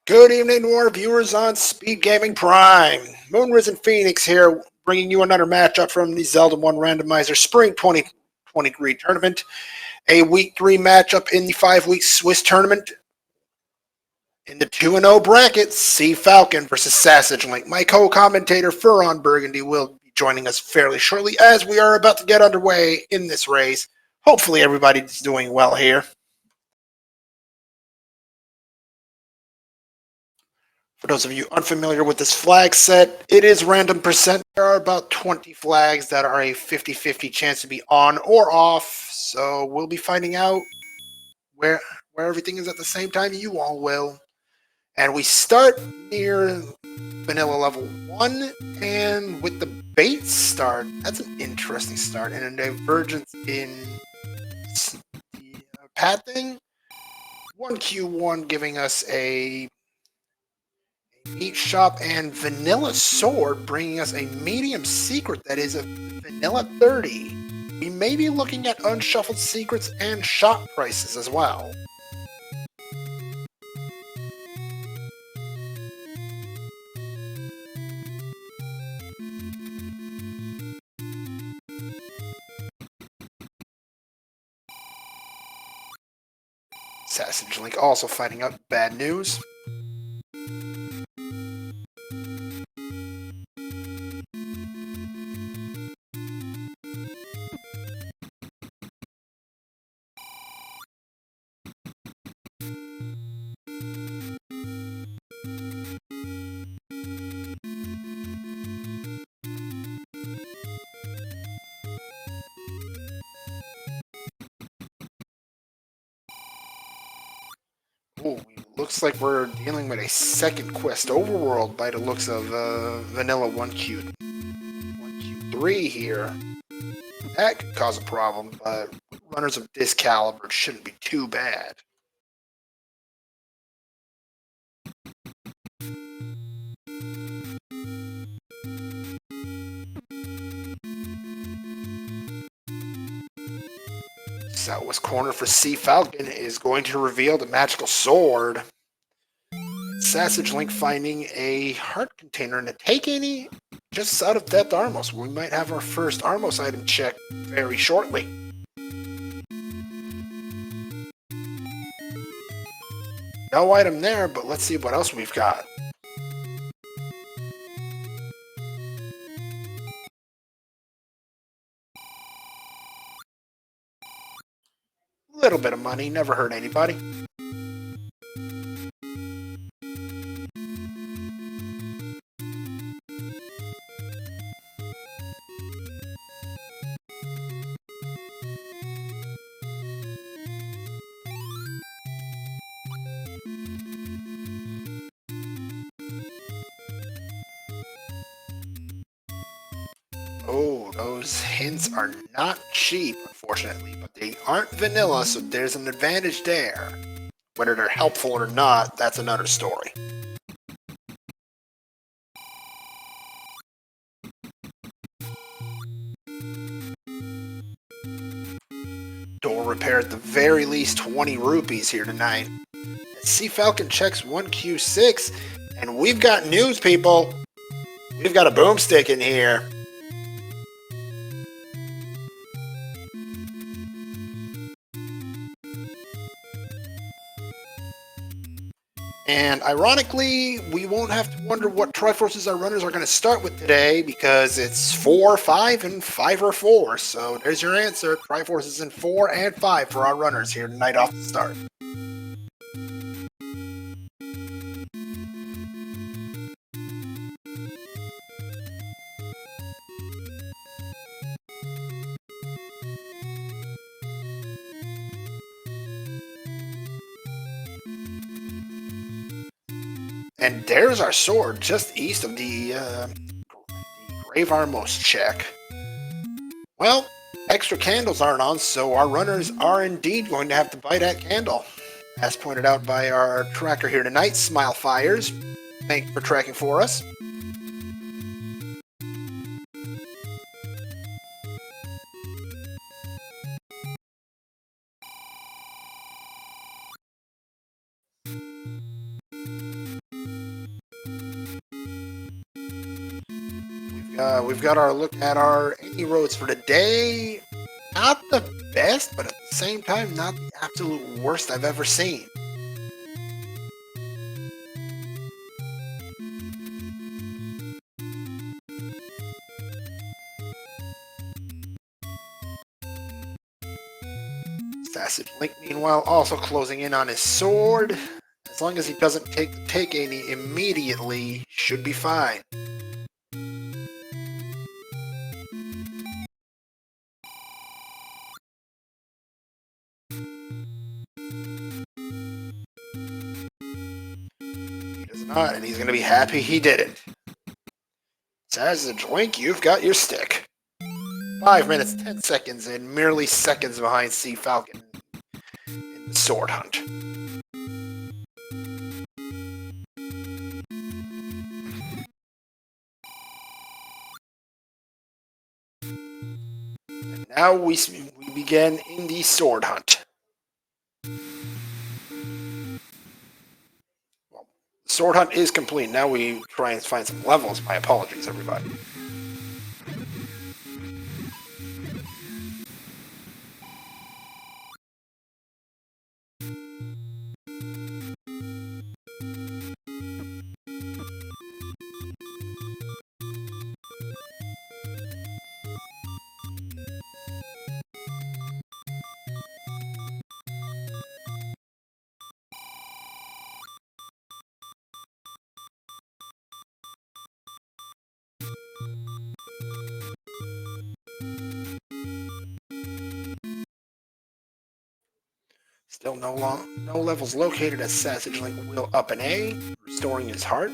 Good evening to our viewers on SpeedGaming Prime. Moonrisen Phoenix here, bringing you another matchup from the Zelda 1 Randomizer Spring 2023 tournament. A Week 3 matchup in the 5-week Swiss tournament. In the 2-0 bracket, cfalcon versus SassageLink. My co-commentator, Furon Burgundy, will be joining us fairly shortly as we are about to get underway in this race. Hopefully everybody's doing well here. For those of you unfamiliar with this flag set, it is random percent. There are about 20 flags that are a 50-50 chance to be on or off. So we'll be finding out where everything is at the same time you all will. And we start near vanilla level 1, and with the bait start, that's an interesting start, and a divergence in the pad thing. 1Q1 giving us a meat shop and vanilla sword, bringing us a medium secret that is a vanilla 30. We may be looking at unshuffled secrets and shop prices as well. SassageLink also finding out bad news. Ooh, looks like we're dealing with a second quest overworld by the looks of vanilla 1Q3 here. That could cause a problem, but runners of this caliber it shouldn't be too bad. Southwest corner for cfalcon is going to reveal the magical sword. SassageLink finding a heart container and a take any just out of depth Armos. We might have our first Armos item check very shortly. No item there, but let's see what else we've got. Little bit of money, never hurt anybody. Oh, those hints are not cheap, unfortunately, but they aren't vanilla, so there's an advantage there. Whether they're helpful or not, that's another story. Door repair at the very least 20 rupees here tonight. cfalcon checks 1Q6, and we've got news, people. We've got a boomstick in here. And ironically, we won't have to wonder what Triforces our runners are going to start with today because it's 4, 5, and 5 or 4. So there's your answer. Triforces in 4 and 5 for our runners here tonight off the start. And there's our sword just east of the Grave Armos check. Well, extra candles aren't on, so our runners are indeed going to have to buy that candle. As pointed out by our tracker here tonight, Smile Fires. Thank you for tracking for us. we've got our look at our any roads for today. Not the best, but at the same time, not the absolute worst I've ever seen. SassageLink, meanwhile, also closing in on his sword. As long as he doesn't take any immediately, should be fine. He does not, and he's going to be happy he didn't. SassageLink, you've got your stick. 5 minutes, 10 seconds, and merely seconds behind cfalcon in the sword hunt. And now we begin in the sword hunt. Well, the sword hunt is complete. Now we try and find some levels. My apologies, everybody. Still no levels located as SassageLink will up an A, restoring his heart.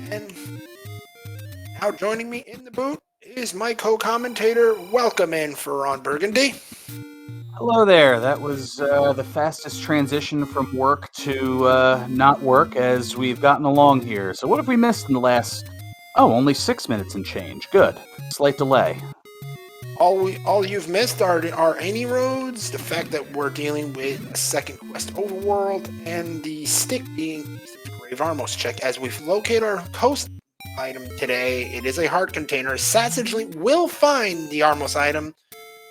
And now joining me in the booth is my co-commentator. Welcome in for Ron Burgundy. Hello there. That was the fastest transition from work to not work as we've gotten along here. So what have we missed in the last... Oh, only 6 minutes and change. Good. Slight delay. All you've missed are any roads, the fact that we're dealing with a second quest overworld, and the stick being the Grave Armos check. As we've located our host item today, it is a heart container. SassageLink will find the Armos item.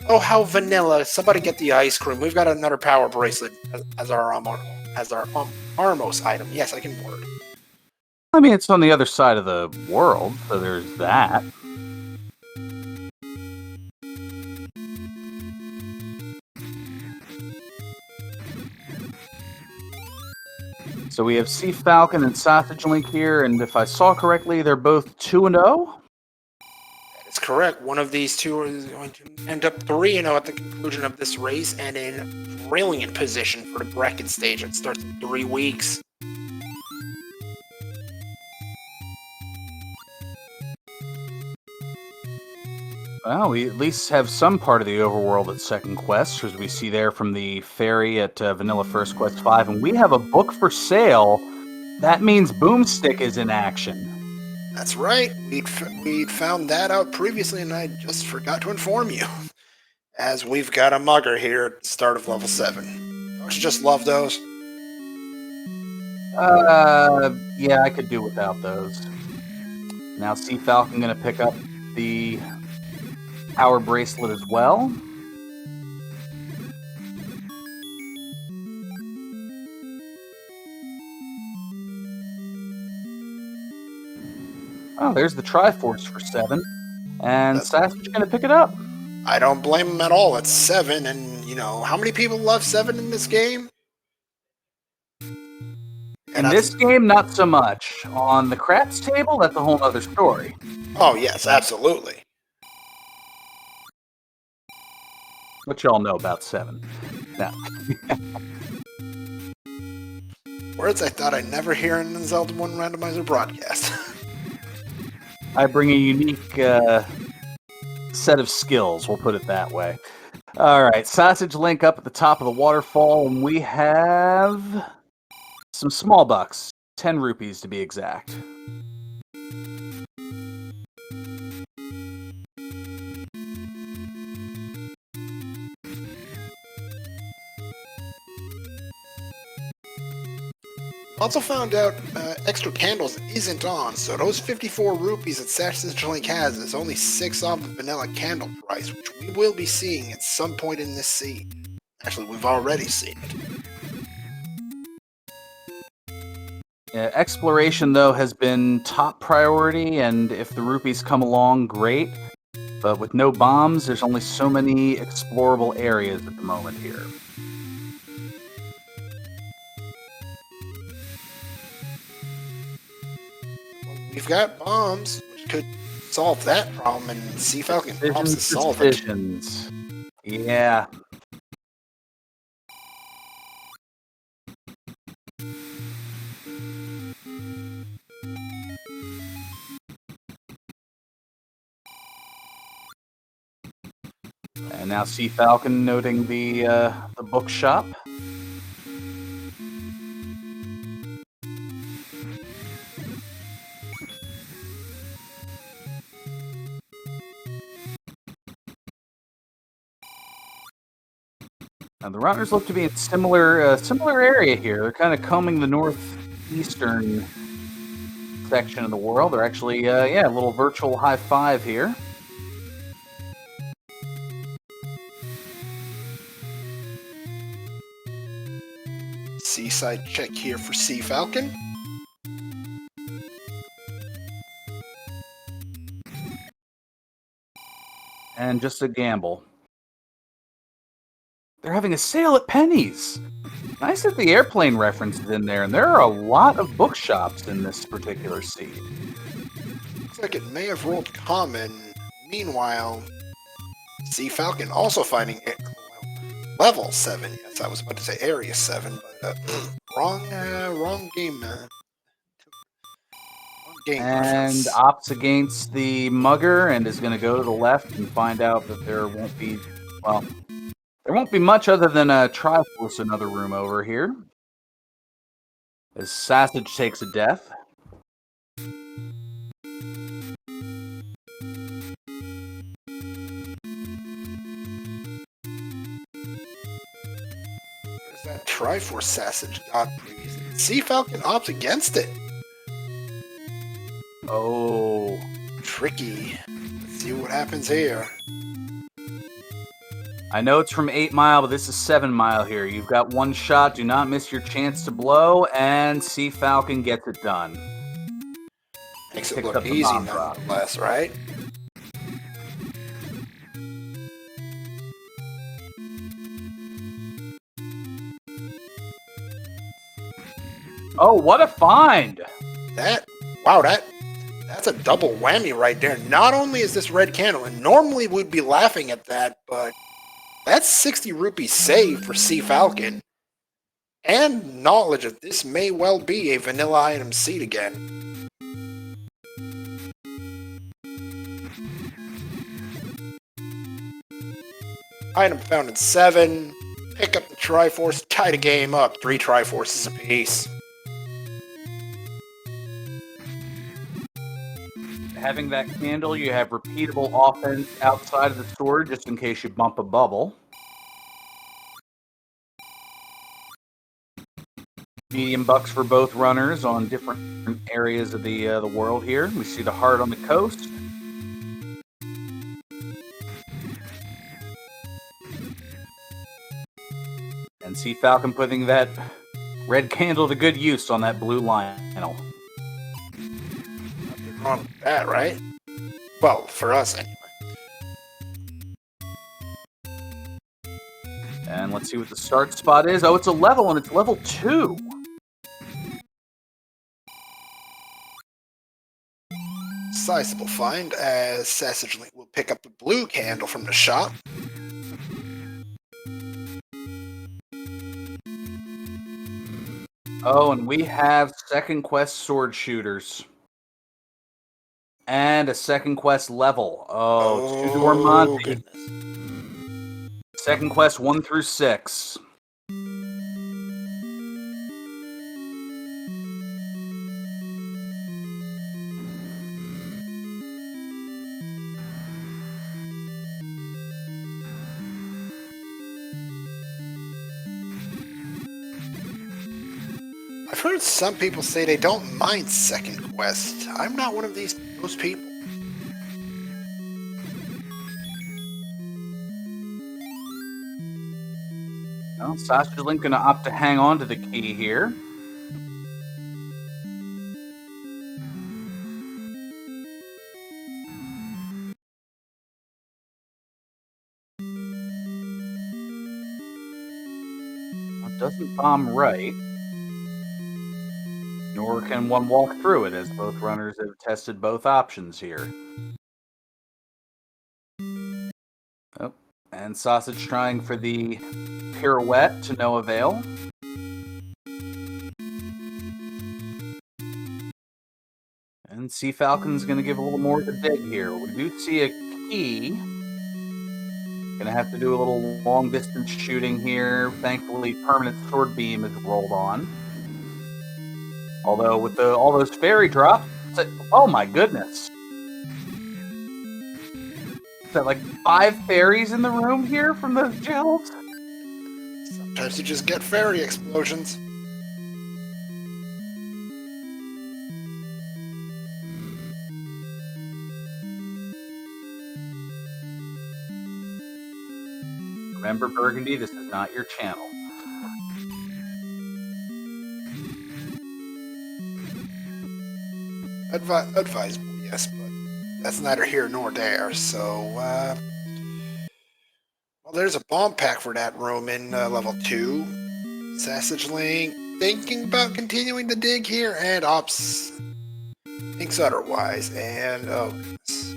Oh, how vanilla! Somebody get the ice cream. We've got another power bracelet as our Armos item. Yes, I can word. I mean, it's on the other side of the world, so there's that. So we have cfalcon and SassageLink here, and if I saw correctly, they're both 2-0? That is correct. One of these two is going to end up 3-0 at the conclusion of this race, and in brilliant position for the bracket stage that starts in 3 weeks. Well, we at least have some part of the overworld at second quest, as we see there from the ferry at Vanilla First Quest 5, and we have a book for sale. That means Boomstick is in action. That's right. We'd found that out previously, and I just forgot to inform you. As we've got a mugger here at the start of level 7. Don't you just love those? Yeah, I could do without those. Now cfalcon gonna pick up the power bracelet as well. Oh, there's the Triforce for 7. And Sassage's gonna pick it up. I don't blame him at all. It's 7, and, you know, how many people love 7 in this game? In this game, not so much. On the craps table, that's a whole other story. Oh, yes, absolutely. What y'all know about 7. Now. Words I thought I'd never hear in the Zelda 1 Randomizer broadcast. I bring a unique set of skills, we'll put it that way. Alright, SassageLink up at the top of the waterfall, and we have some small bucks. 10 rupees to be exact. Also found out extra candles isn't on, so those 54 rupees that SassageLink has is only 6 off the vanilla candle price, which we will be seeing at some point in this scene. Actually, we've already seen it. Yeah, exploration, though, has been top priority, and if the rupees come along, great. But with no bombs, there's only so many explorable areas at the moment here. We've got bombs, which could solve that problem, and cfalcon prompts to solve it. Decisions. Yeah. And now cfalcon noting the bookshop. Now the runners look to be in similar area here. They're kind of combing the northeastern section of the world. They're actually, a little virtual high five here. Seaside check here for cfalcon. And just a gamble. They're having a sale at Penny's. Nice that the airplane reference is in there, and there are a lot of bookshops in this particular scene. Looks like it may have rolled common. Meanwhile, cfalcon also finding level 7. Yes, I was about to say area 7, but wrong game. Wrong game And reference. opts against the mugger and is going to go to the left and find out that there won't be, well, there won't be much other than a Triforce, another room over here. As Sassage takes a death. There's that Triforce Sassage got previously. cfalcon opts against it. Oh. Tricky. Let's see what happens here. I know it's from 8 Mile, but this is 7 Mile here. You've got one shot. Do not miss your chance to blow, and cfalcon gets it done. Makes it Picks look up the easy bomb drop. nonetheless, right? Oh, what a find! That's a double whammy right there. Not only is this red candle, and normally we'd be laughing at that, but that's 60 rupees saved for cfalcon. And knowledge that this may well be a vanilla item seed again. Item found in 7. Pick up the Triforce, tie the game up. 3 Triforces apiece. Having that candle, you have repeatable offense outside of the sword, just in case you bump a bubble. Medium bucks for both runners on different areas of the world here. We see the heart on the coast. And cfalcon putting that red candle to good use on that blue Lionel. Nothing wrong with that, right? Well, for us anyway. And let's see what the start spot is. Oh, it's a level, and it's level 2. Sizable find, as SassageLink will pick up the blue candle from the shop. Oh, and we have second quest sword shooters. And a second quest level. Oh, Tudor Monty. Goodness. Second quest 1 through 6. I've heard some people say they don't mind second quest. I'm not one of those people. Well, SassageLink gonna opt to hang on to the key here. It doesn't bomb right. Nor can one walk through it, as both runners have tested both options here. Oh, and Sausage trying for the pirouette to no avail. And cfalcon's going to give a little more of a dig here. We do see a key. Going to have to do a little long-distance shooting here. Thankfully, permanent sword beam is rolled on. Although with all those fairy drops, oh my goodness. Is that like 5 fairies in the room here from the gels? Sometimes you just get fairy explosions. Remember, Burgundy, this is not your channel. Advisable, yes, but that's neither here nor there. So, well, there's a bomb pack for that room in level 2. SassageLink thinking about continuing the dig here, and Ops thinks otherwise. And oh goodness.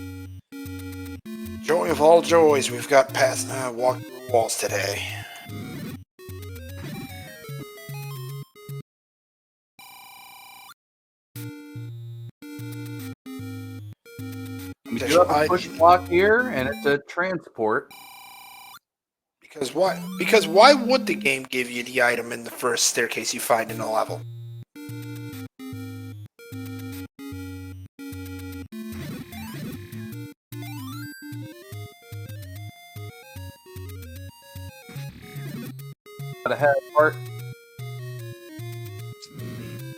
Joy of all joys, we've got past walk through walls today. We do have a push block here, and it's a transport. Because why? Because why would the game give you the item in the first staircase you find in a level? Got a head part.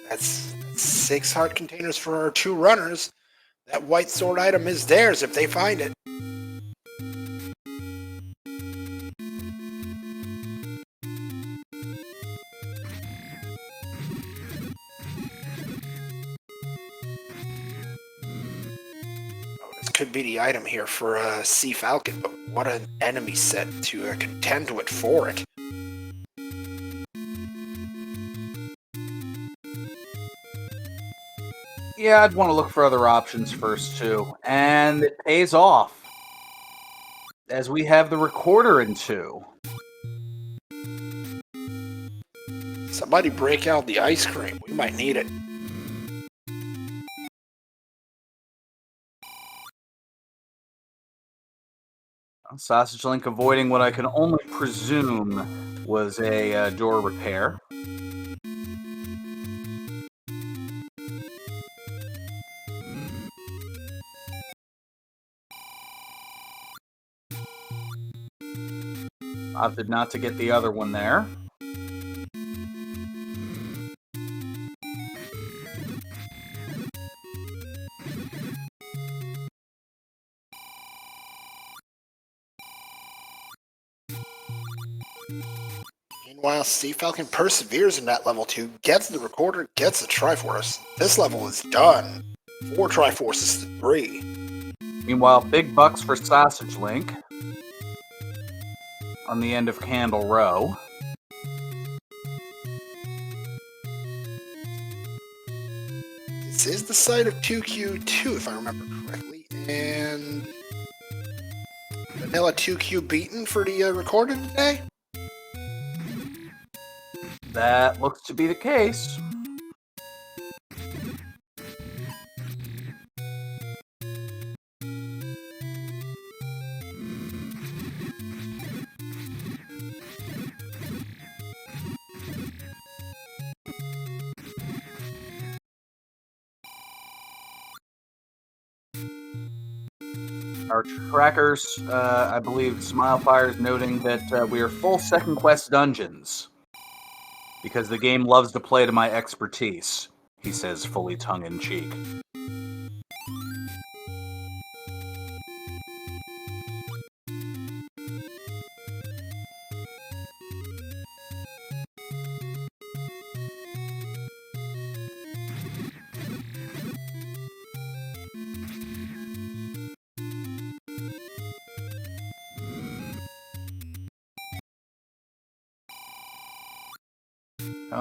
That's 6 heart containers for our 2 runners. That white sword item is theirs if they find it. Oh, this could be the item here for cfalcon, but what an enemy set to contend with for it. Yeah, I'd want to look for other options first, too. And it pays off. As we have the recorder in 2. Somebody break out the ice cream. We might need it. SassageLink avoiding what I can only presume was a door repair. Opted not to get the other one there. Meanwhile, cfalcon perseveres in that level 2, gets the recorder, gets the Triforce. This level is done. 4 Triforces to 3. Meanwhile, big bucks for SassageLink on the end of Candle Row. This is the site of 2Q2, if I remember correctly, and vanilla 2Q beaten for the recorder today? That looks to be the case. Our trackers, I believe, Smilefire is noting that we are full second quest dungeons. Because the game loves to play to my expertise, he says fully tongue-in-cheek.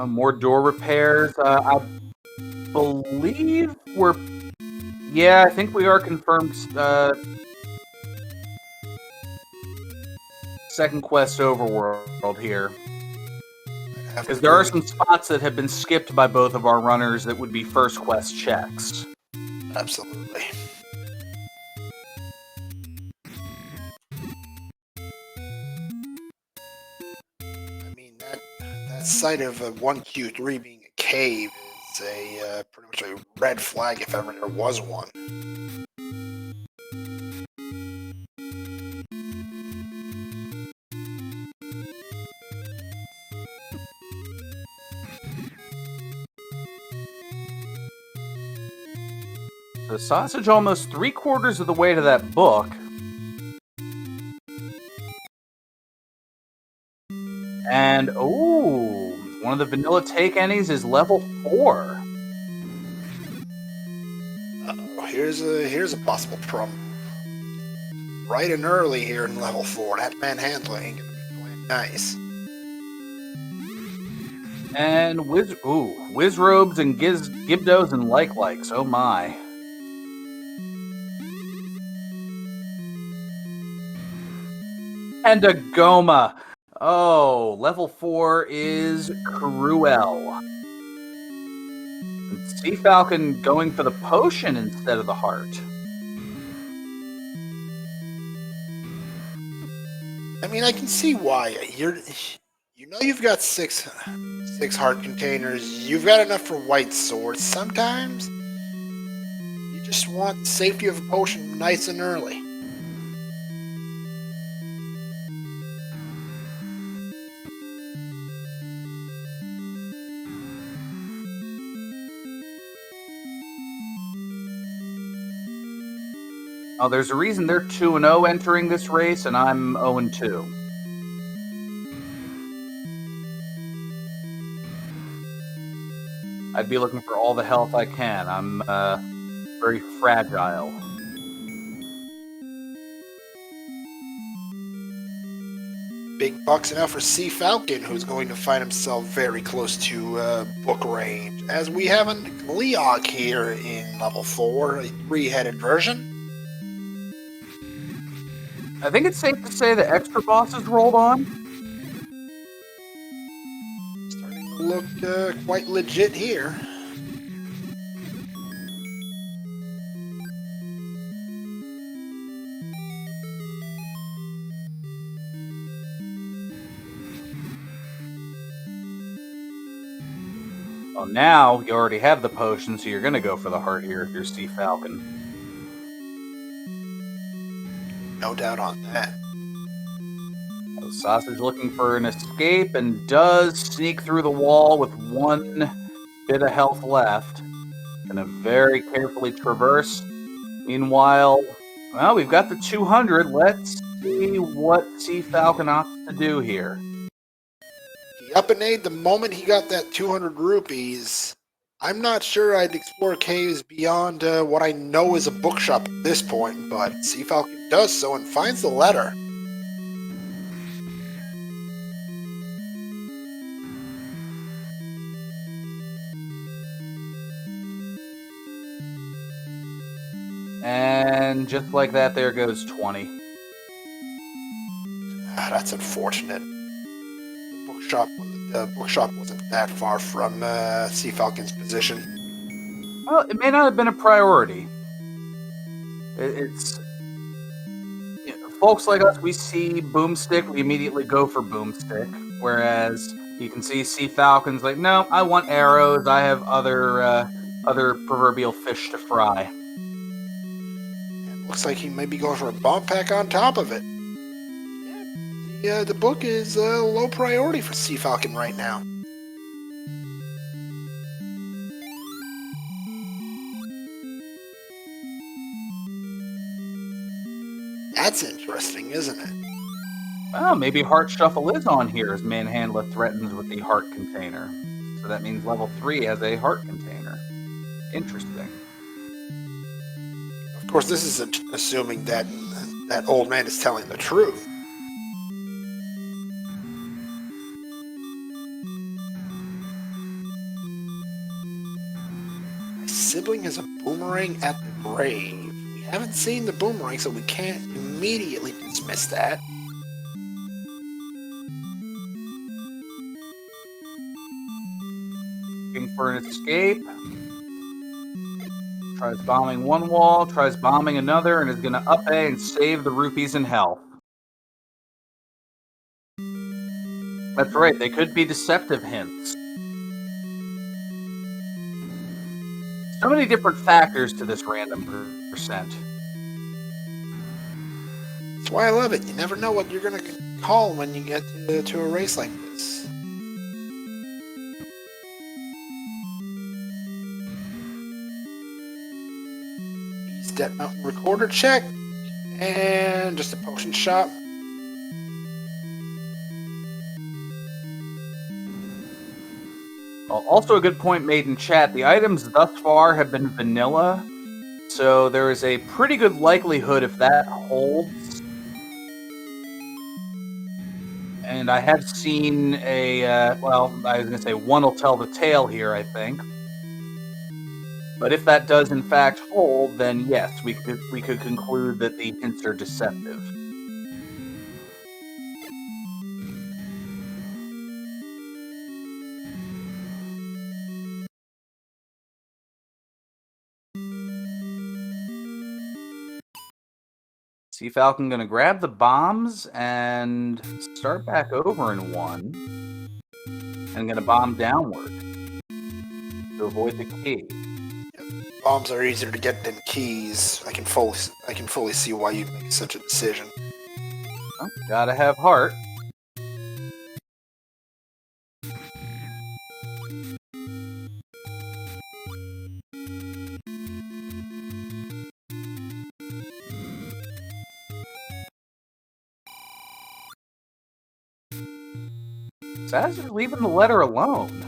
More door repairs. I believe we're... Yeah, I think we are confirmed. Second quest overworld here. Because there are some spots that have been skipped by both of our runners that would be first quest checks. Absolutely. I mean, that sight of 1Q3 being a cave is a pretty much a red flag if ever there was one. So Sausage almost 3/4 of the way to that book. And, ooh, one of the vanilla take any's is level 4. Uh-oh, here's a possible problem. Right and early here in level 4, that manhandler ain't gonna be playing nice. And whiz robes and gibdos and likes. Oh my. And a Goma. Oh, level 4 is Cruel. And Sea Falcon going for the potion instead of the heart. I mean, I can see why. You know you've got six heart containers. You've got enough for white swords. Sometimes you just want the safety of a potion nice and early. Oh, there's a reason they're 2-0 entering this race, and I'm 0-2. I'd be looking for all the health I can. I'm very fragile. Big bucks now for Sea Falcon, who's going to find himself very close to book range. As we have a Leok here in level 4, a 3-headed version. I think it's safe to say the extra boss is rolled on. Starting to look quite legit here. Well, now you already have the potion, so you're going to go for the heart here if you're Sea Falcon. No doubt on that. So Sausage looking for an escape and does sneak through the wall with 1 bit of health left. Gonna very carefully traverse. Meanwhile, well, we've got the 200. Let's see what Sea Falcon opts to do here. He up and A'd the moment he got that 200 rupees. I'm not sure I'd explore caves beyond what I know is a bookshop at this point, but Sea Falcon does so and finds the letter. And just like that, there goes 20. That's unfortunate. The bookshop wasn't that far from Sea Falcon's position. Well, it may not have been a priority. It's... You know, folks like us, we see Boomstick, we immediately go for Boomstick. Whereas you can see Sea Falcon's like, no, I want arrows. I have other proverbial fish to fry. And looks like he may be going for a bomb pack on top of it. Yeah, the book is low priority for Sea Falcon right now. That's interesting, isn't it? Well, maybe Heart Shuffle is on here as Manhandla threatens with the heart container. So that means level 3 has a heart container. Interesting. Of course, this is assuming that that old man is telling the truth. My sibling has a boomerang at the grave. We haven't seen the boomerang, so we can't immediately dismiss that. Looking for an escape. Tries bombing one wall, tries bombing another, and is going to up A and save the rupees in health. That's right, they could be deceptive hints. So many different factors to this random percent. That's why I love it. You never know what you're going to call when you get to a race like this. Step Mountain Recorder check. And just a potion shop. Also a good point made in chat, the items thus far have been vanilla, so there is a pretty good likelihood if that holds. And I have seen a, well, I was going to say one will tell the tale here, I think. But if that does in fact hold, then yes, we could conclude that the hints are deceptive. cfalcon gonna grab the bombs and start back over in one. And gonna bomb downward to avoid the key. Bombs are easier to get than keys. I can fully see why you'd make such a decision. Well, gotta have heart. Saz is leaving the letter alone.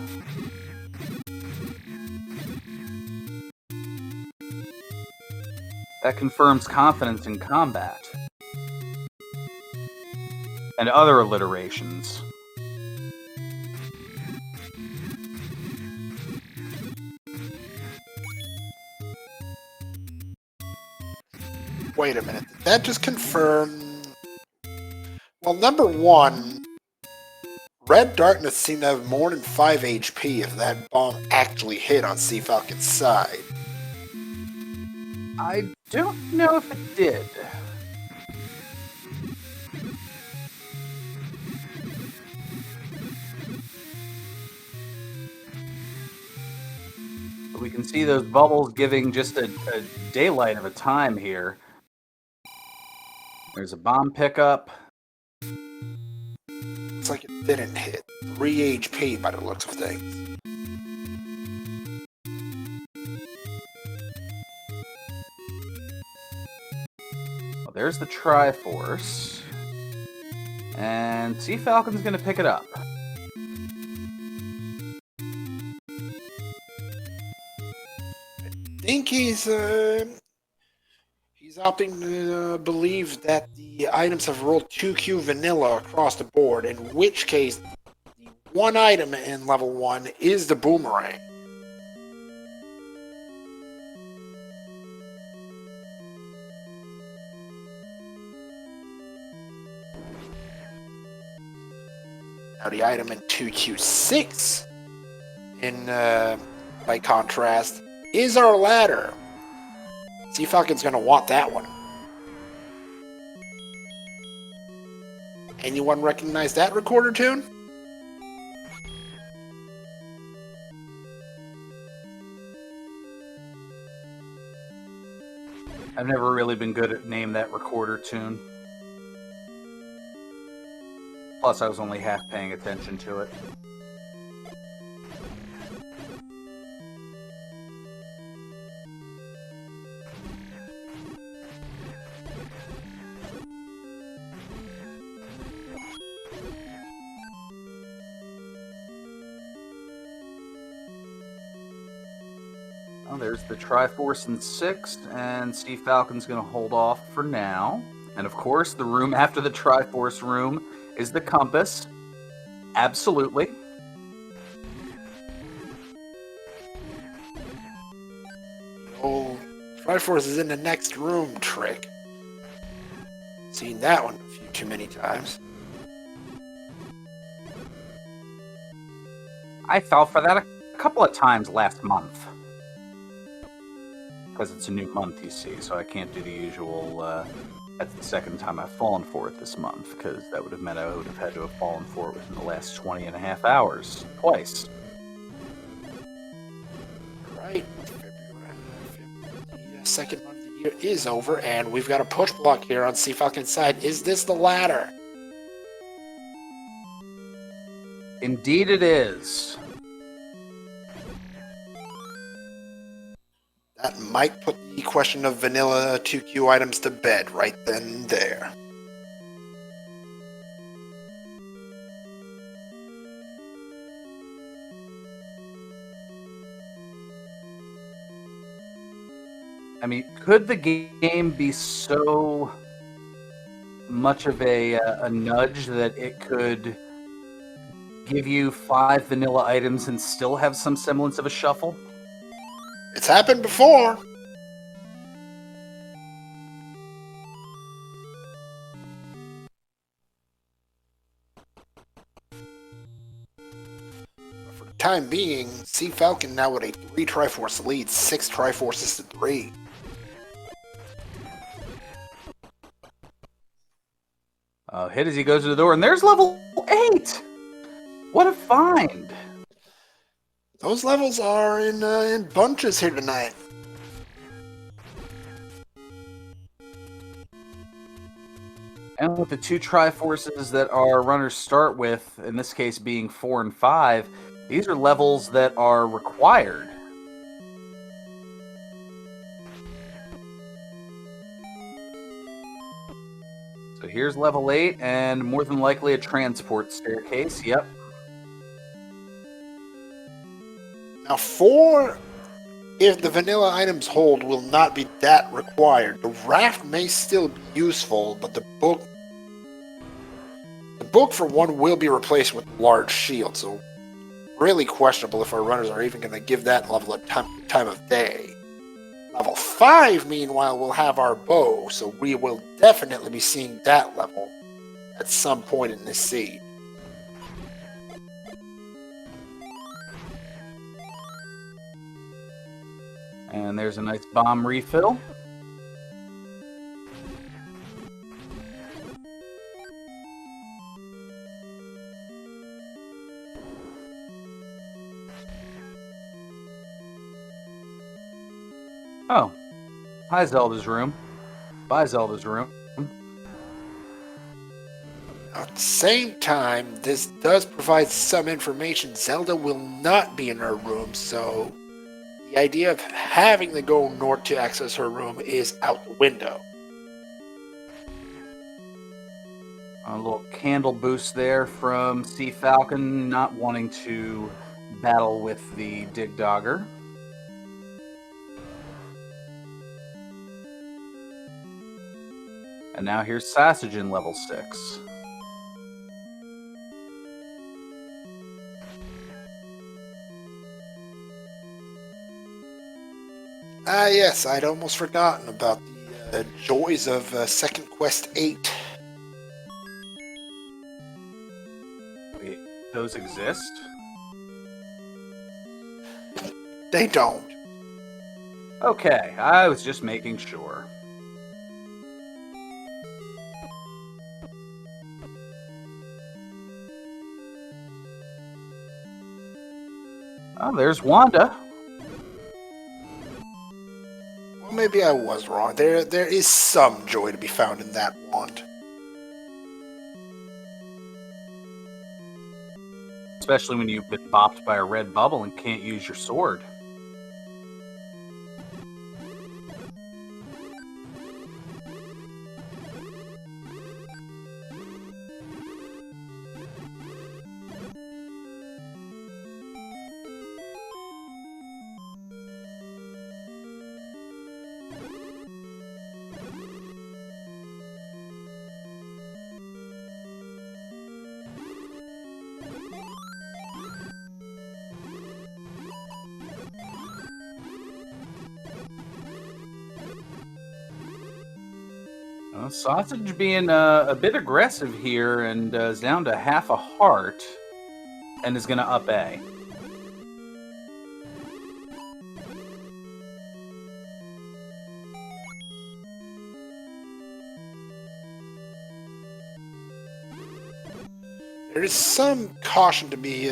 That confirms confidence in combat. And other alliterations. Wait a minute. Did that just confirm... Well, number one, Red Darkness seemed to have more than 5 HP if that bomb actually hit on cfalcon's side. I don't know if it did. But we can see those bubbles giving just a daylight of a time here. There's a bomb pickup. Looks like it didn't hit. 3 HP by the looks of things. Well, there's the Triforce. And cfalcon's going to pick it up. I think he's opting to believe that the items have rolled 2Q vanilla across the board, in which case the one item in level 1 is the boomerang. Now the item in 2Q6, by contrast, is our ladder. cfalcon's gonna want that one. Anyone recognize that recorder tune? I've never really been good at name that recorder tune. Plus, I was only half paying attention to it. Well, there's the Triforce in 6, and Steve Falcon's going to hold off for now. And of course, the room after the Triforce room is the compass. Absolutely. The old Triforce is in the next room trick. Seen that one a few too many times. I fell for that a couple of times last month. Because it's a new month, you see, so I can't do the usual, that's the second time I've fallen for it this month, because that would have meant I would have had to have fallen for it within the last 20 and a half hours. Twice. Right. The second month of the year is over, and we've got a push block here on cfalcon's side. Is this the ladder? Indeed it is. That might put the question of vanilla 2Q items to bed right then and there. I mean, could the game be so much of a nudge that it could give you 5 vanilla items and still have some semblance of a shuffle? It's happened before. But for the time being, cfalcon now with a 3 Triforce lead, 6 Triforces to 3. Hit as he goes to the door, and there's level 8! What a find! Those levels are in bunches here tonight. And with the 2 Triforces that our runners start with, in this case being 4 and 5, these are levels that are required. So here's level 8, and more than likely a transport staircase, yep. Now 4, if the vanilla items hold, will not be that required. The raft may still be useful, but the book for 1 will be replaced with large shield, so really questionable if our runners are even going to give that level a time of day. Level 5, meanwhile, will have our bow, so we will definitely be seeing that level at some point in this seed. And there's a nice bomb refill. Oh. Hi, Zelda's room. Bye, Zelda's room. At the same time, this does provide some information. Zelda will not be in her room, so the idea of having to go north to access her room is out the window. A little candle boost there from cfalcon, not wanting to battle with the Dig Dogger. And now here's Sassage in level 6. Ah yes, I'd almost forgotten about the joys of Second Quest 8. Wait, those exist? They don't. Okay, I was just making sure. Oh, there's Wanda. Well, maybe I was wrong. There is some joy to be found in that wand. Especially when you've been bopped by a red bubble and can't use your sword. Sausage being a bit aggressive here and is down to half a heart and is going to up A. There is some caution to be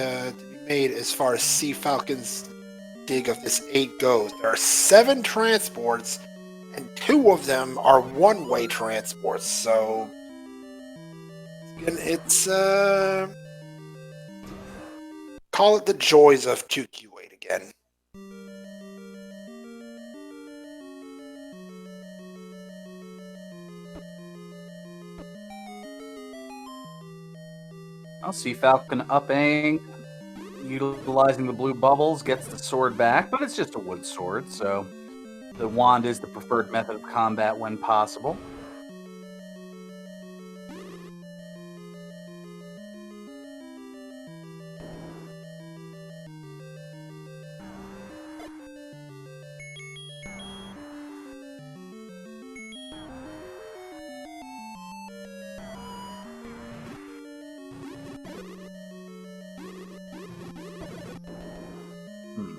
made as far as Sea Falcon's dig of this 8 goes. There are 7 transports, and 2 of them are one-way transports, so it's call it the joys of 2Q8 again. I'll see Falcon upping, utilizing the blue bubbles, gets the sword back, but it's just a wood sword, so the wand is the preferred method of combat when possible.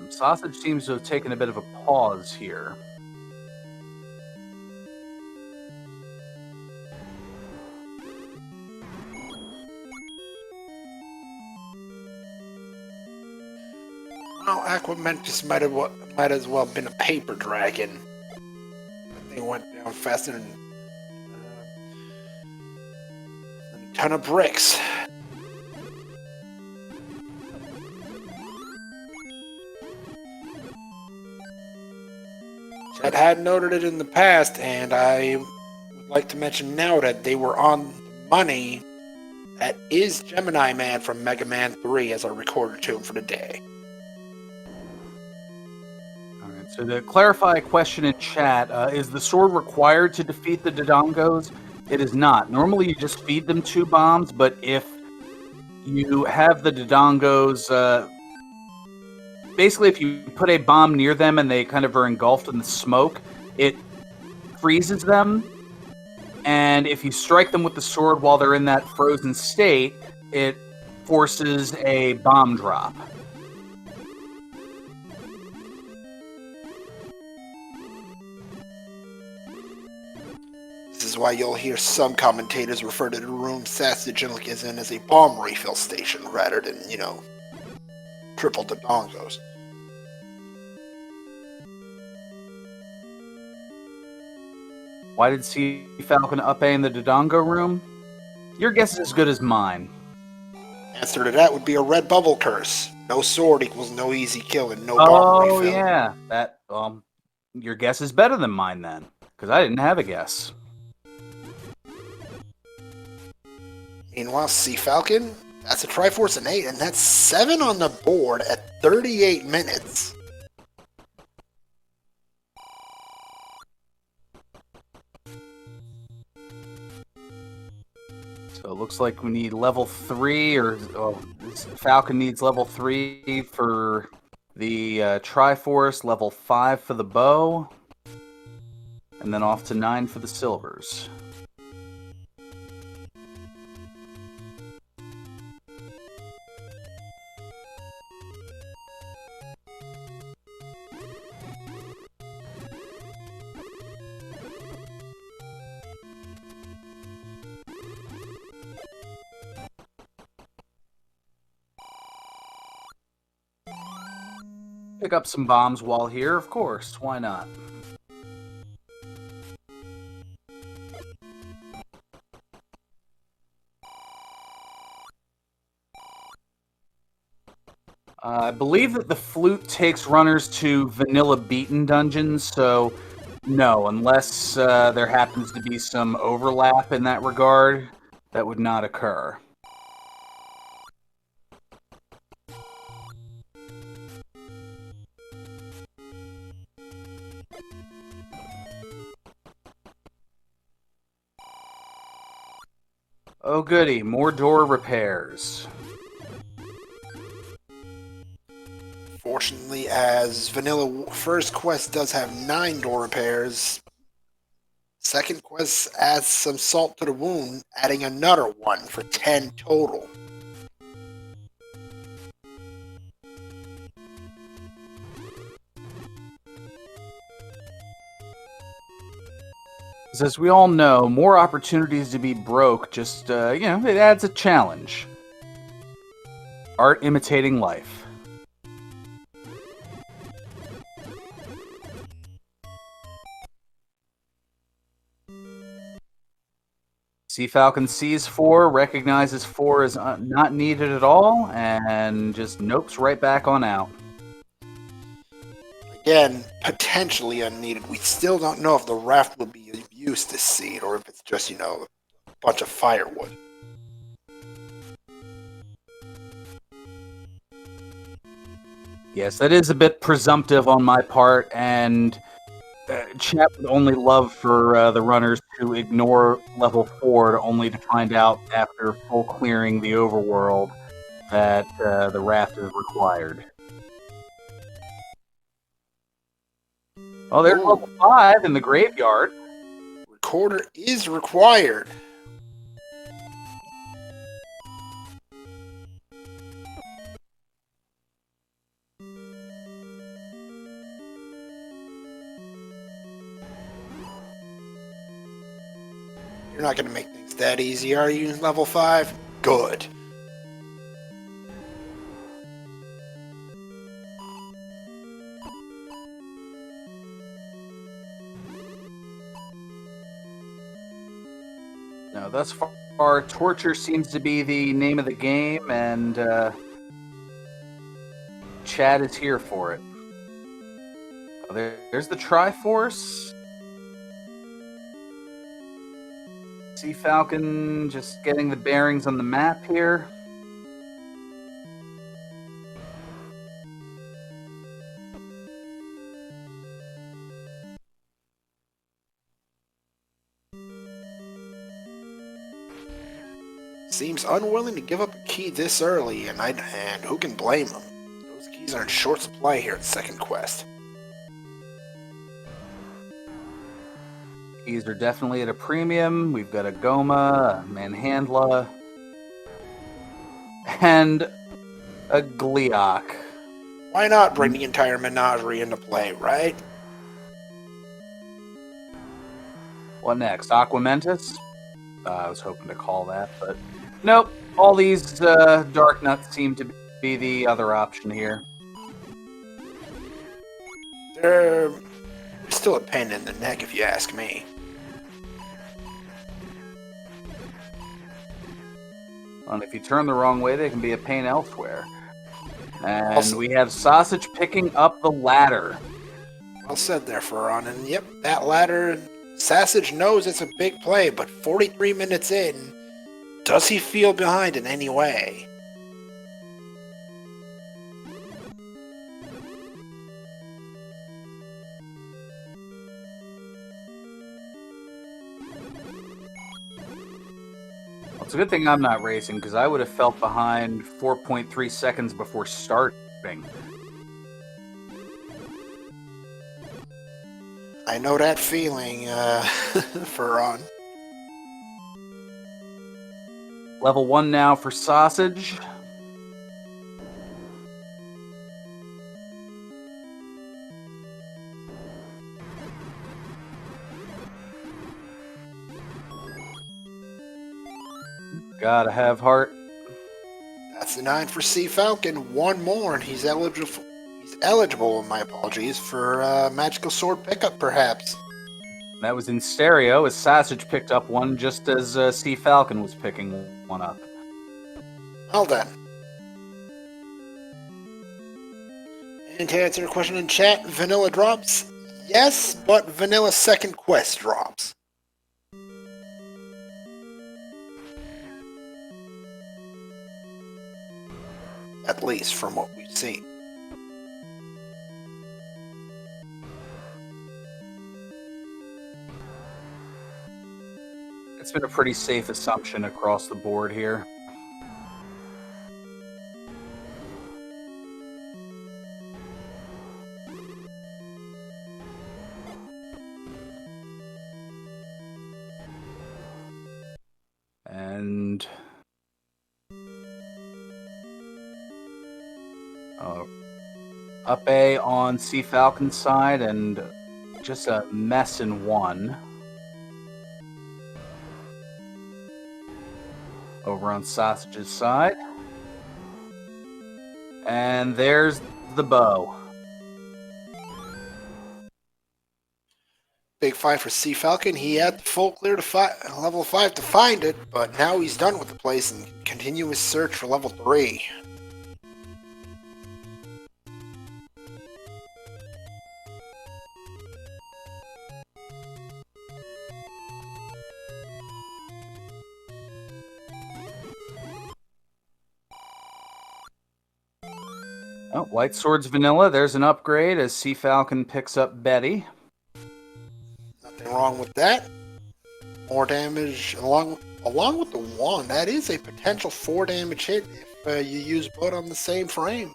Sausage seems to have taken a bit of a pause here. Well, Aquamentus might as well have been a paper dragon. That thing went down faster than a ton of bricks. I had noted it in the past, and I would like to mention now that they were on the money. That is Gemini Man from Mega Man 3 as I recorded to him for the day. Alright, so to clarify a question in chat, is the sword required to defeat the Dodongos? It is not. Normally you just feed them 2 bombs, but if you have the Dodongos... basically, if you put a bomb near them and they kind of are engulfed in the smoke, it freezes them. And if you strike them with the sword while they're in that frozen state, it forces a bomb drop. This is why you'll hear some commentators refer to the room SassageLink is in as a bomb refill station rather than, triple Dodongos. Why did Sea Falcon up A in the Dodongo room? Your guess is as good as mine. Answer to that would be a red bubble curse. No sword equals no easy kill and no bomb refill. Oh, yeah. That, your guess is better than mine then, because I didn't have a guess. Meanwhile, Sea Falcon, that's a Triforce and 8, and that's 7 on the board at 38 minutes. So it looks like we need level 3, or Falcon needs level 3 for the Triforce, level 5 for the bow, and then off to 9 for the silvers. Pick up some bombs while here, of course. Why not? I believe that the flute takes runners to vanilla beaten dungeons, so no, unless there happens to be some overlap in that regard, that would not occur. Oh goody, more door repairs. Fortunately, as Vanilla first quest does have 9 door repairs, second quest adds some salt to the wound, adding another one for 10 total. As we all know, more opportunities to be broke just, it adds a challenge. Art imitating life. cfalcon sees 4, recognizes 4 as not needed at all, and just nopes right back on out. Again, potentially unneeded. We still don't know if the raft will be of use this seed or if it's just, a bunch of firewood. Yes, that is a bit presumptive on my part, and chat would only love for the runners to ignore level 4 only to find out after full clearing the overworld that the raft is required. Oh, there's level 5 in the graveyard. Recorder is required. You're not going to make things that easy, are you, level 5? Good. No, thus far, torture seems to be the name of the game, and Chad is here for it. Oh, there's the Triforce. cfalcon just getting the bearings on the map here. Seems unwilling to give up a key this early, and who can blame him? Those keys are in short supply here at second quest. Keys are definitely at a premium. We've got a Goma, a Manhandla, and a Gliok. Why not bring the entire menagerie into play, right? What next? Aquamentus? I was hoping to call that, but nope. All these Dark Nuts seem to be the other option here. They're still a pain in the neck if you ask me. And if you turn the wrong way, they can be a pain elsewhere. And Also, we have Sausage picking up the ladder. Well said there, Ferron. And yep, that ladder, Sassage knows it's a big play, but 43 minutes in, does he feel behind in any way? Well, it's a good thing I'm not racing, because I would have felt behind 4.3 seconds before starting. I know that feeling, Ferron. Level 1 now for Sausage. Gotta have heart. That's the 9 for cfalcon. One more, and he's eligible, my apologies, for magical sword pickup, perhaps. That was in stereo, as Sausage picked up one just as cfalcon was picking one up. Well then. And to answer your question in chat, vanilla drops? Yes, but vanilla second quest drops. At least from what we've seen. It's been a pretty safe assumption across the board here. And up A on cfalcon's side, and just a mess in one. Over on Sausage's side. And there's the bow. Big find for cfalcon. He had the full clear to level 5 to find it, but now he's done with the place and continue his search for level 3. Oh, White Sword's vanilla. There's an upgrade as cfalcon picks up Betty. Nothing wrong with that. More damage along with the wand. That is a potential 4 damage hit if you use both on the same frame.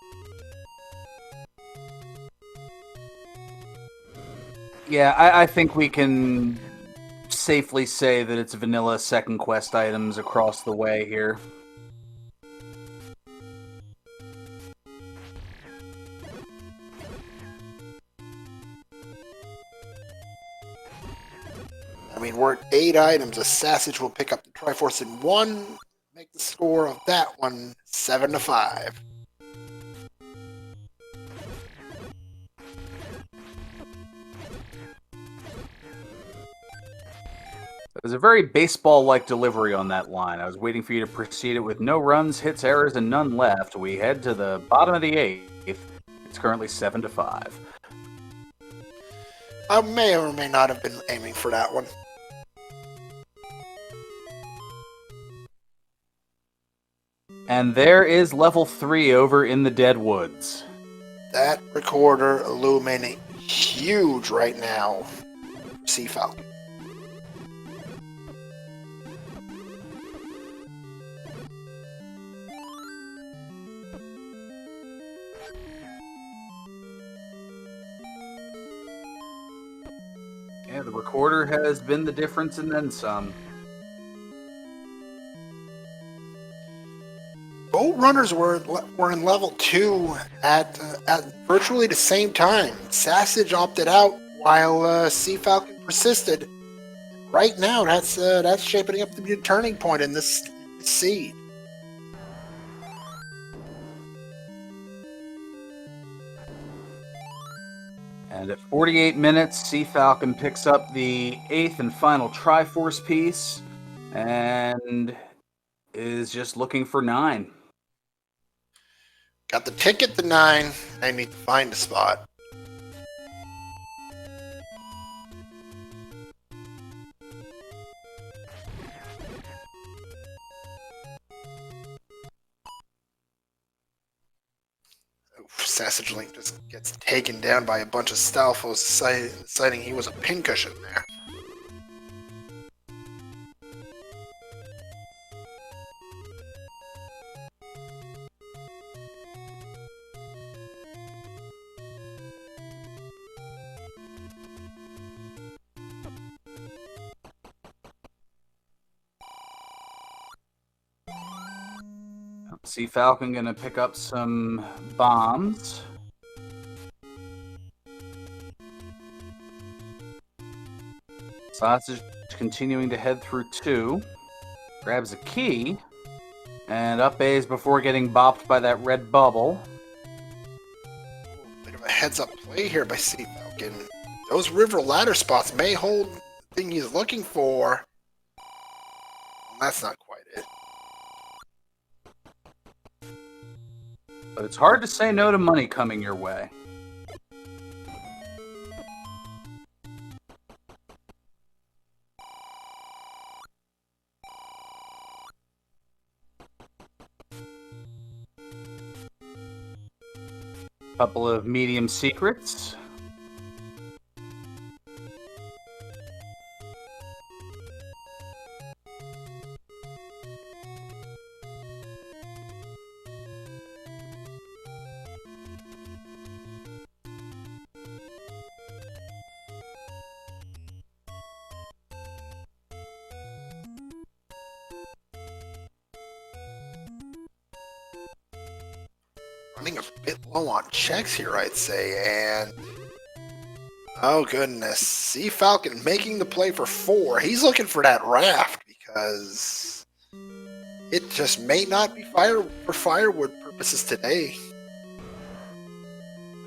Yeah, I think we can safely say that it's vanilla second quest items across the way here. I mean, we're at 8 items. A Sassage will pick up the Triforce in 1, make the score of that one 7-5. It was a very baseball-like delivery on that line. I was waiting for you to proceed it with no runs, hits, errors, and none left. We head to the bottom of the 8th. It's currently 7-5. I may or may not have been aiming for that one. And there is level 3 over in the Dead Woods. That recorder illuminating huge right now. cfalcon. Yeah, the recorder has been the difference and then some. Both runners were in level 2 at virtually the same time. Sassage opted out while cfalcon persisted. Right now, that's shaping up to be a turning point in this seed. And at 48 minutes, cfalcon picks up the 8th and final Triforce piece and is just looking for 9. Got the ticket to 9. I need to find a spot. SassageLink just gets taken down by a bunch of Stalfos, citing he was a pincushion there. cfalcon gonna pick up some bombs. Sausage continuing to head through 2. Grabs a key. And up A's before getting bopped by that red bubble. Bit of a heads-up play here by cfalcon. Those river ladder spots may hold the thing he's looking for. That's not quite it. But it's hard to say no to money coming your way. Couple of medium secrets. running a bit low on checks here, I'd say, and oh goodness, Sea Falcon making the play for 4. He's looking for that raft because it just may not be for firewood purposes today.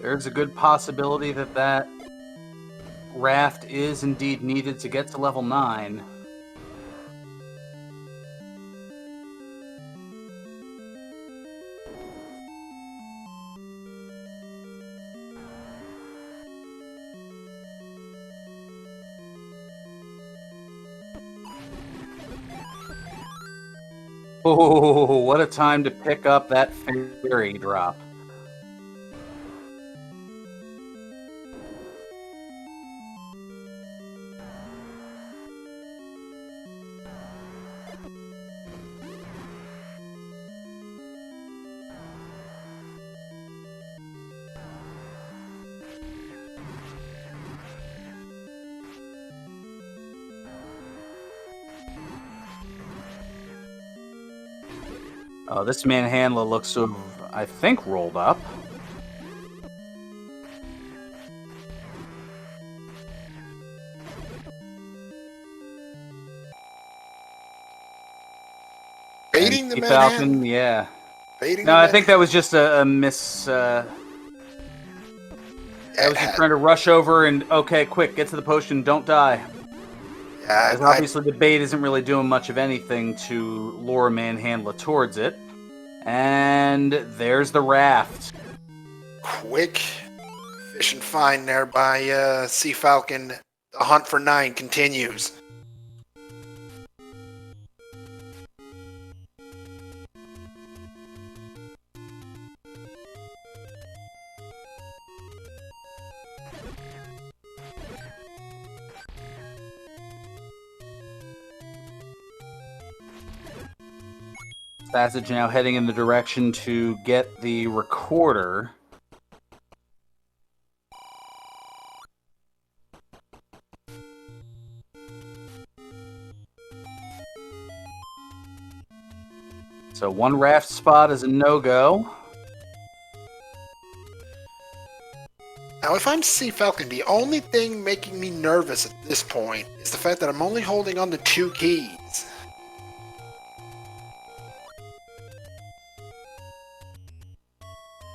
There's a good possibility that that raft is indeed needed to get to level 9. Oh, what a time to pick up that fairy drop. Oh, this manhandler looks to have, I think, rolled up. Baiting the Sea Manhattan. Falcon, yeah. Baiting No, the I think that was just a miss. I was just trying to rush over and, okay, quick, get to the potion, don't die. Yeah, As obviously the bait isn't really doing much of anything to lure Manhandla towards it. And there's the raft. quick efficient find there by Sea Falcon. The hunt for 9 continues. Sassage now heading in the direction to get the recorder. So one raft spot is a no-go. Now, if I'm Sea Falcon, the only thing making me nervous at this point is the fact that I'm only holding on to 2 keys.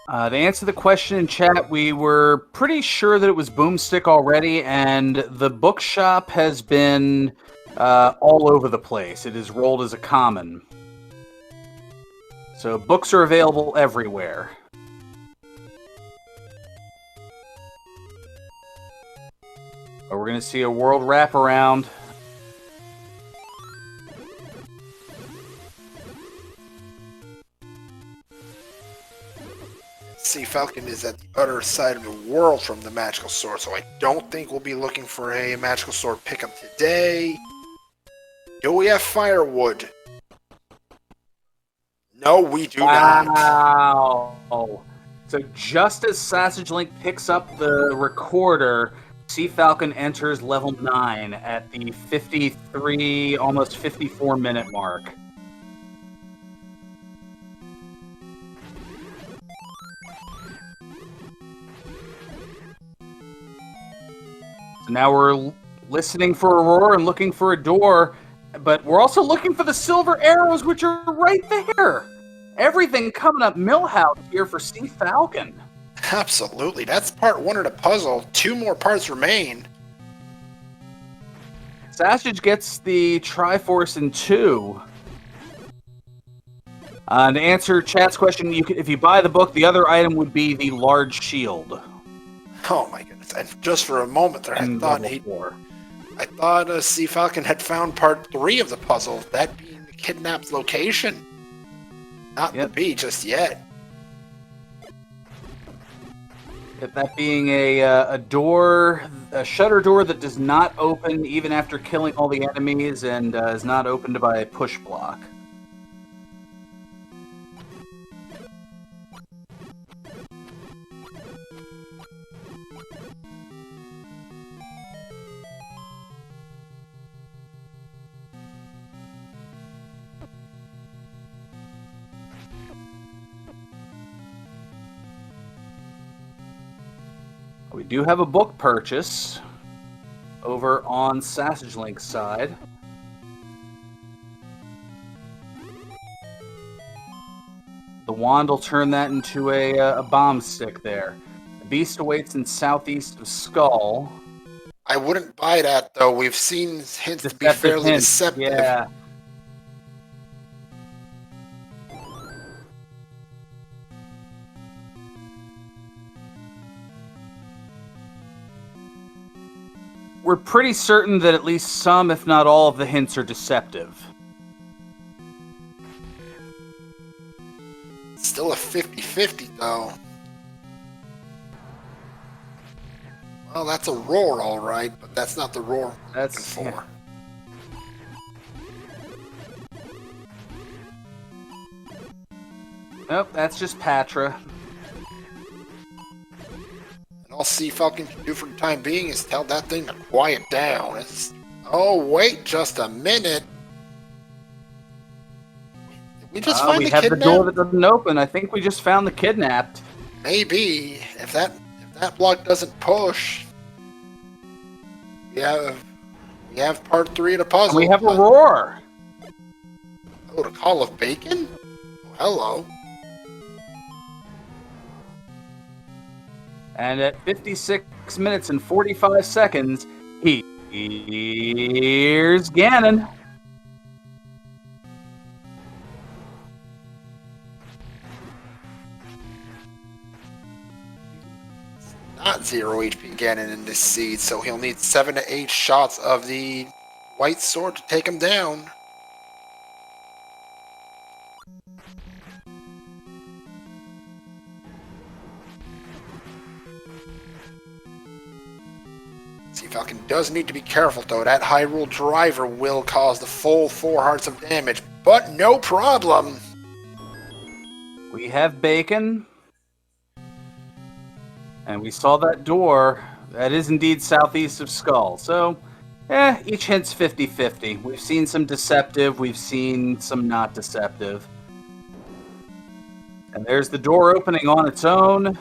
To answer the question in chat, we were pretty sure that it was Boomstick already, and the bookshop has been all over the place. It is rolled as a common. So books are available everywhere. But we're going to see a world wraparound. Sea Falcon is at the other side of the world from the magical sword, so I don't think we'll be looking for a magical sword pickup today. Do we have firewood? No, we do not. Wow. So just as SassageLink picks up the recorder, Sea Falcon enters level 9 at the 53, almost 54 minute mark. So now we're listening for Aurora and looking for a door, but we're also looking for the silver arrows, which are right there. Everything coming up Millhouse here for Sea Falcon. Absolutely. That's part 1 of the puzzle. 2 more parts remain. Sassage gets the Triforce in 2. To answer chat's question, if you buy the book, the other item would be the large shield. Oh my goodness. And just for a moment there, I thought Sea Falcon had found part 3 of the puzzle, that being the kidnapped location. Not the B just yet. That being a door, a shutter door that does not open even after killing all the enemies and is not opened by a push block. We do have a book purchase over on SassageLink's side. The wand will turn that into a bomb stick there. The beast awaits in southeast of Skull. I wouldn't buy that, though. We've seen hints to be fairly deceptive. Yeah. We're pretty certain that at least some, if not all, of the hints are deceptive. Still a 50-50, though. Well, that's a roar, all right, but that's not the roar That's I'm looking for. Nope, that's just Patra. And all cfalcon can do for the time being is tell that thing to quiet down. Oh, wait just a minute. Did we just find we the have kidnapped? the door that doesn't open. I think we just found the kidnapped. Maybe. If that block doesn't push, we have part 3 of the puzzle. And we have a roar. Oh, the call of bacon? Oh, hello. And at 56 minutes and 45 seconds, here's Ganon. Not 0 HP Ganon in this seed, so he'll need 7 to 8 shots of the white sword to take him down. cfalcon does need to be careful, though. That Hyrule driver will cause the full 4 hearts of damage, but no problem. We have bacon. And we saw that door. That is indeed southeast of Skull. So, each hint's 50-50. We've seen some deceptive. We've seen some not deceptive. And there's the door opening on its own.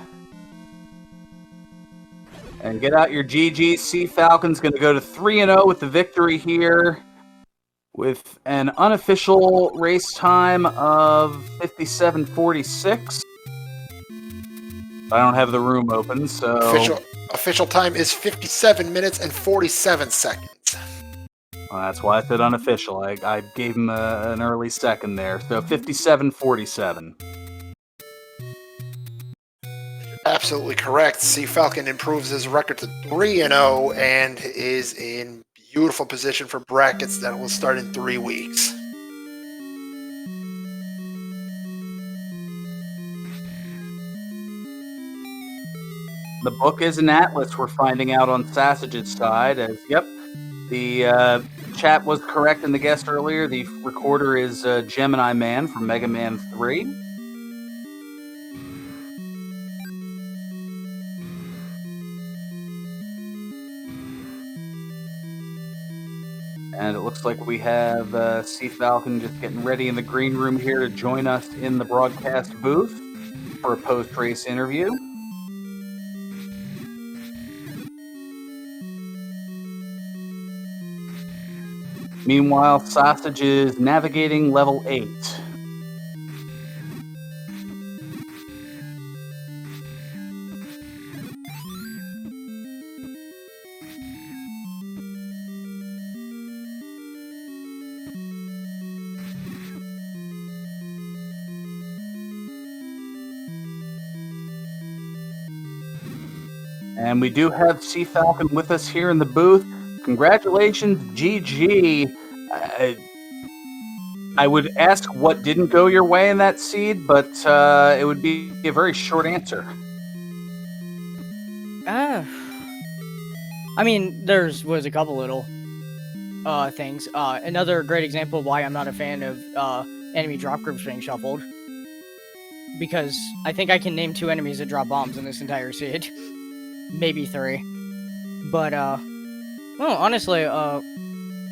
And get out your GG. cfalcon's going to go to 3-0 with the victory here. With an unofficial race time of 57:46. I don't have the room open, so... Official time is 57 minutes and 47 seconds. Well, that's why I said unofficial. I gave him an early second there. So 57:47. Absolutely correct. cfalcon improves his record to 3-0 and is in beautiful position for brackets that will start in 3 weeks. The book is an atlas, we're finding out on Sassage's side. As yep, the chat was correct in the guest earlier. The recorder is Gemini Man from Mega Man 3. And it looks like we have cfalcon just getting ready in the green room here to join us in the broadcast booth for a post-race interview. Meanwhile, Sassage is navigating level 8. And we do have cfalcon with us here in the booth. Congratulations, GG. I would ask what didn't go your way in that seed, but it would be a very short answer. I mean, was a couple little things. Another great example of why I'm not a fan of enemy drop groups being shuffled. Because I think I can name 2 enemies that drop bombs in this entire seed. Maybe 3. But, well, honestly,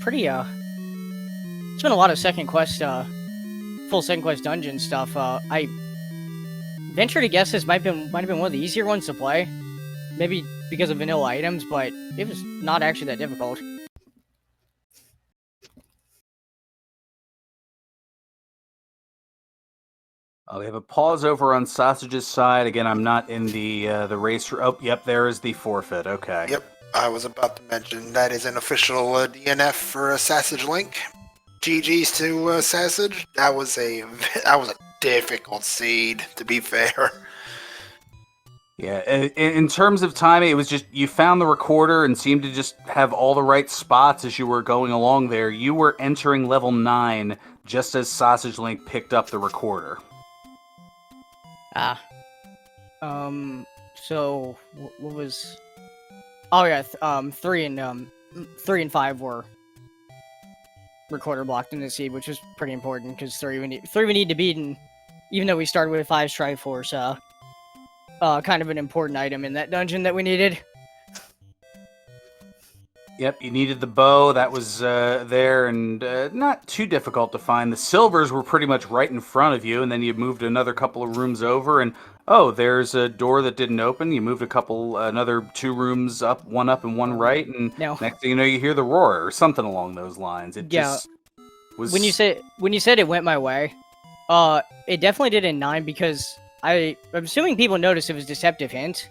pretty, it's been a lot of second quest, full second quest dungeon stuff. I venture to guess this might have been one of the easier ones to play. Maybe because of vanilla items, but it was not actually that difficult. We have a pause over on Sausage's side. Again, I'm not in the race. Oh, yep, there is the forfeit. Okay. Yep, I was about to mention that is an official DNF for SassageLink. GG's to Sassage. That was a difficult seed, to be fair. Yeah, in terms of timing, it was just you found the recorder and seemed to just have all the right spots as you were going along there. You were entering level 9 just as SausageLink picked up the recorder. Ah. So what was? Oh yeah. 3 and 5 were recorder blocked in the seed, which was pretty important because 3 we need to beat, and even though we started with 5 Triforce, kind of an important item in that dungeon that we needed. Yep, you needed the bow. That was there, and not too difficult to find. The silvers were pretty much right in front of you, and then you moved another couple of rooms over, and oh, there's a door that didn't open. You moved another 2 rooms up, one and one right, and No. next thing you know, you hear the roar or something along those lines. It Yeah. just was. When you said it went my way, it definitely did in 9 because I'm assuming people noticed it was deceptive hint.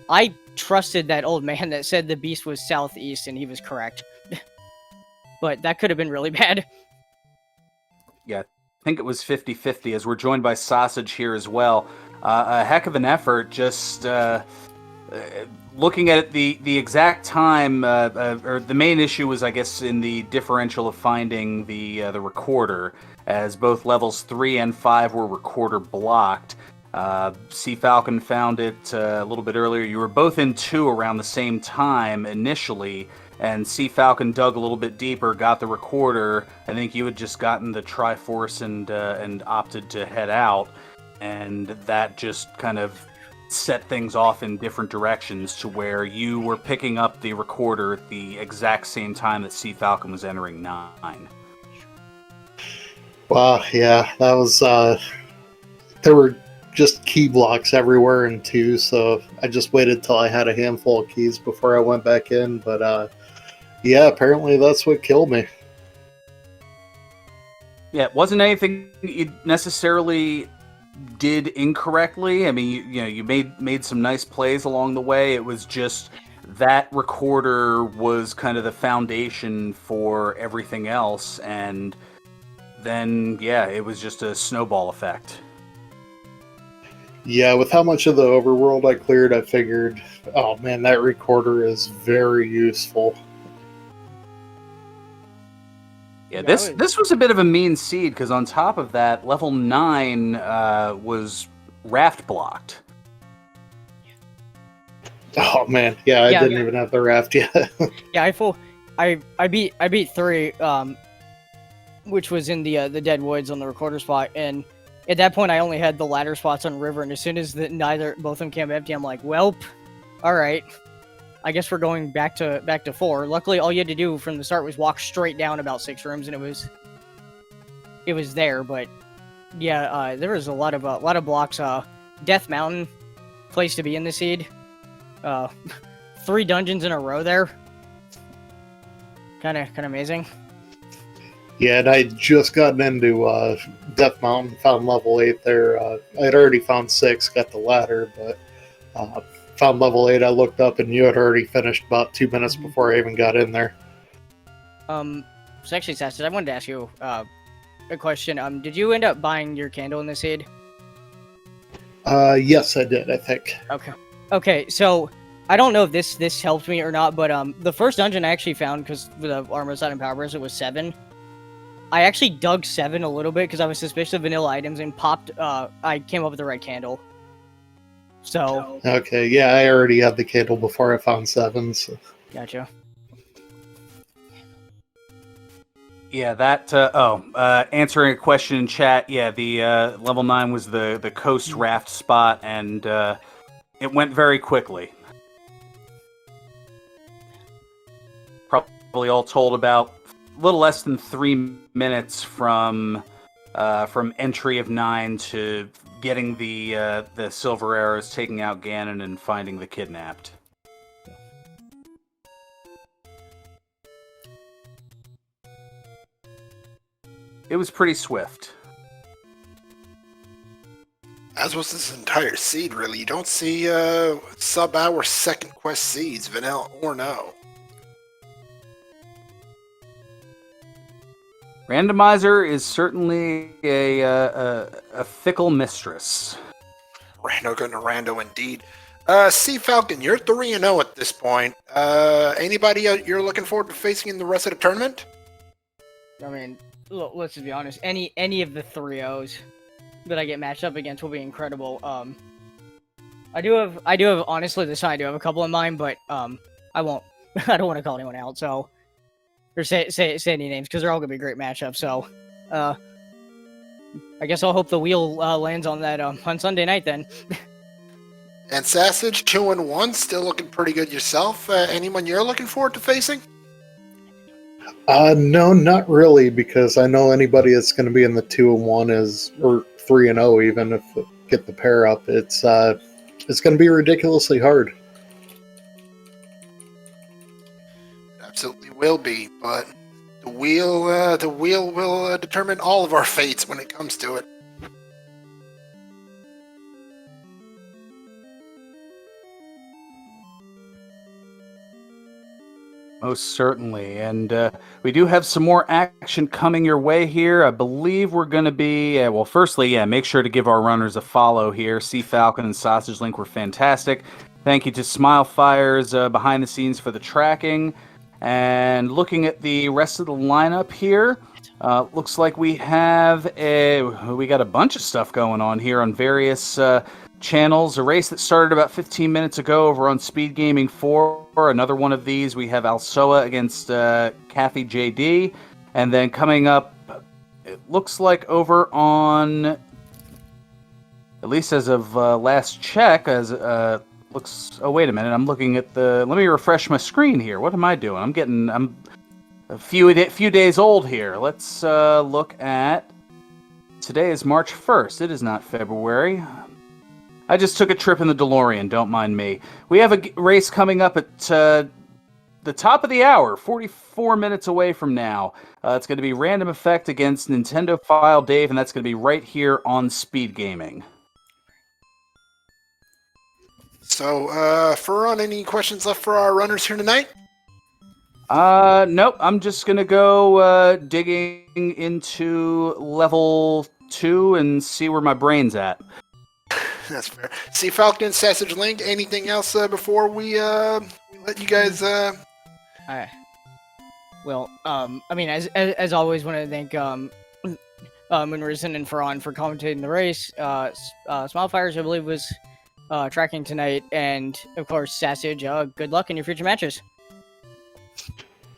I trusted that old man that said the beast was southeast, and he was correct. But that could have been really bad. Yeah, I think it was 50-50, as we're joined by Sausage here as well. A heck of an effort, just looking at the exact time, or the main issue was, I guess, in the differential of finding the recorder, as both levels 3 and 5 were recorder blocked. cfalcon found it a little bit earlier. You were both in 2 around the same time initially, and cfalcon dug a little bit deeper, got the recorder. I think you had just gotten the Triforce and opted to head out, and that just kind of set things off in different directions to where you were picking up the recorder at the exact same time that cfalcon was entering 9. Well, yeah, that was, there were just key blocks everywhere in 2, so I just waited till I had a handful of keys before I went back in, but, yeah, apparently that's what killed me. Yeah, it wasn't anything you necessarily did incorrectly. I mean, you made some nice plays along the way. It was just that recorder was kind of the foundation for everything else, and then, yeah, it was just a snowball effect. Yeah, with how much of the overworld I cleared, I figured, oh man, that recorder is very useful. Yeah, this was a bit of a mean seed, because on top of that, level 9 was raft blocked. Oh man, yeah, I didn't even have the raft yet. Yeah, I beat 3, which was in the dead woods on the recorder spot, and at that point I only had the ladder spots on river, and as soon as both of them came empty, I'm like, welp, all right, I guess we're going back to 4. Luckily, all you had to do from the start was walk straight down about 6 rooms, and it was there. But yeah, there was a lot of blocks. Death Mountain, place to be in the seed. 3 dungeons in a row there. Kind of amazing. Yeah, and I just gotten into Death Mountain, found level 8 there. I'd already found 6, got the ladder, but found level 8. I looked up and you had already finished about 2 minutes before I even got in there. So actually, Sassage, I wanted to ask you a question. Did you end up buying your candle in the seed? Yes, I did, I think. Okay, so I don't know if this helped me or not, but the first dungeon I actually found, because with the armor side and power burst, it was 7. I actually dug 7 a little bit because I was suspicious of vanilla items and popped. I came up with the red candle. So. Okay, yeah, I already had the candle before I found 7. So. Gotcha. Yeah, that. Answering a question in chat. Yeah, the level 9 was the coast raft spot, and it went very quickly. Probably all told about a little less than 3 minutes from entry of 9 to getting the silver arrows, taking out Ganon, and finding the kidnapped. it was pretty swift. As was this entire seed, really. You don't see sub-hour second quest seeds, vanilla or no. Randomizer is certainly a fickle mistress. Rando going to Rando indeed. cfalcon, you're 3-0 at this point. Anybody you're looking forward to facing in the rest of the tournament? I mean, let's just be honest. Any of the 3-0s that I get matched up against will be incredible. I do have honestly this time I do have a couple in mind, but I won't. I don't want to call anyone out. So or say any names because they're all gonna be great matchups. So I guess I'll hope the wheel lands on that on Sunday night then. And Sassage 2-1, still looking pretty good yourself. Anyone you're looking forward to facing? No, not really, because I know anybody that's going to be in the 2-1 is, or 3-0 even if they get the pair up. It's going to be ridiculously hard. Absolutely will be, but the wheel will determine all of our fates when it comes to it. Most certainly, and we do have some more action coming your way here. I believe we're going to be, well, firstly, make sure to give our runners a follow here. cfalcon and SassageLink were fantastic. Thank you to Smilefires behind the scenes for the tracking. And looking at the rest of the lineup here, looks like we got a bunch of stuff going on here on various channels. A race that started about 15 minutes ago over on SpeedGaming 4. Another one of these, we have Alsoa against Kathy JD. And then coming up, it looks like over on, at least as of last check, oh, wait a minute, I'm looking at let me refresh my screen here. What am I doing? I'm a few days old here. Let's look at, today is March 1st. It is not February. I just took a trip in the DeLorean, don't mind me. We have a race coming up at the top of the hour, 44 minutes away from now. It's going to be Random Effect against Nintendo File Dave, and that's going to be right here on SpeedGaming. So, Ferran, any questions left for our runners here tonight? Nope. I'm just going to go digging into level 2 and see where my brain's at. That's fair. cfalcon, SassageLink, anything else before we let you guys... Well, I mean, as always, want to thank Moonrisen and Ferran for commentating the race. Smilefires, I believe, was tracking tonight, and of course, Sassage. Good luck in your future matches.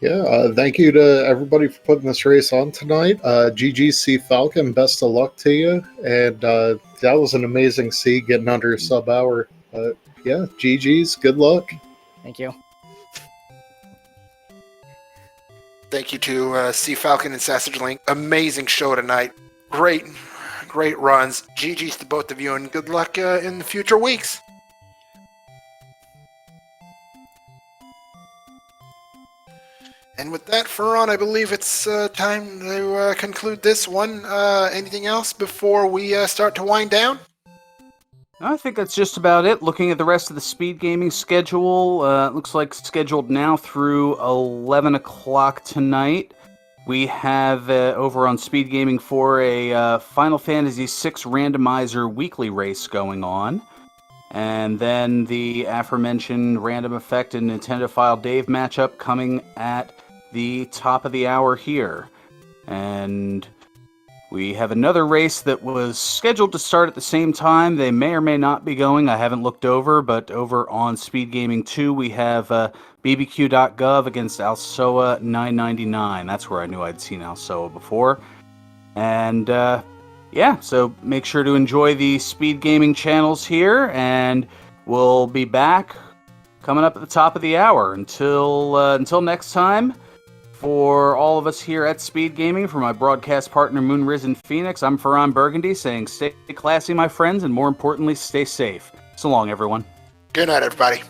Yeah, thank you to everybody for putting this race on tonight. GG cfalcon, best of luck to you. And that was an amazing seed getting under a sub-hour. Yeah, GG's, good luck. Thank you. Thank you to cfalcon and SassageLink. Amazing show tonight. Great runs. GG's to both of you, and good luck in the future weeks. And with that, Ferran, I believe it's time to conclude this one. Anything else before we start to wind down? I think that's just about it. Looking at the rest of the SpeedGaming schedule, it looks like scheduled now through 11 o'clock tonight. We have over on SpeedGaming 4 a Final Fantasy VI Randomizer weekly race going on. And then the aforementioned Random Effect and Nintendo File Dave matchup coming at the top of the hour here. And we have another race that was scheduled to start at the same time. They may or may not be going. I haven't looked over, but over on SpeedGaming 2, we have bbq.gov against Alsoa 999. That's where I knew I'd seen Alsoa before. And yeah, so make sure to enjoy the SpeedGaming channels here, and we'll be back coming up at the top of the hour. Until next time, for all of us here at SpeedGaming, for my broadcast partner Moonrisen Phoenix, I'm Ferran Burgundy saying stay classy, my friends, and more importantly, stay safe. So long, everyone. Good night, everybody.